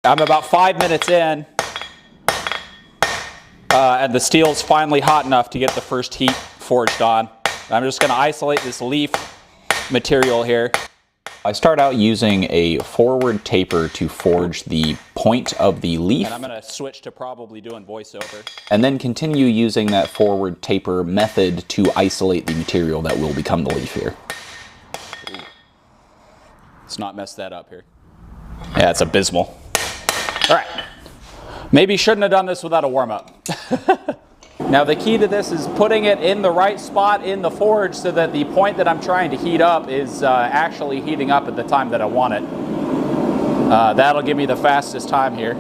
I'm about 5 minutes in, and the steel's finally hot enough to get the first heat forged on. I'm just going to isolate this leaf material here. I start out using a forward taper to forge the point of the leaf. And I'm going to switch to probably doing voiceover. And then continue using that forward taper method to isolate the material that will become the leaf here. Ooh. Let's not mess that up here. Yeah, it's abysmal. All right. Maybe shouldn't have done this without a warm-up. Now the key to this is putting it in the right spot in the forge so that the point that I'm trying to heat up is actually heating up at the time that I want it. That'll give me the fastest time here.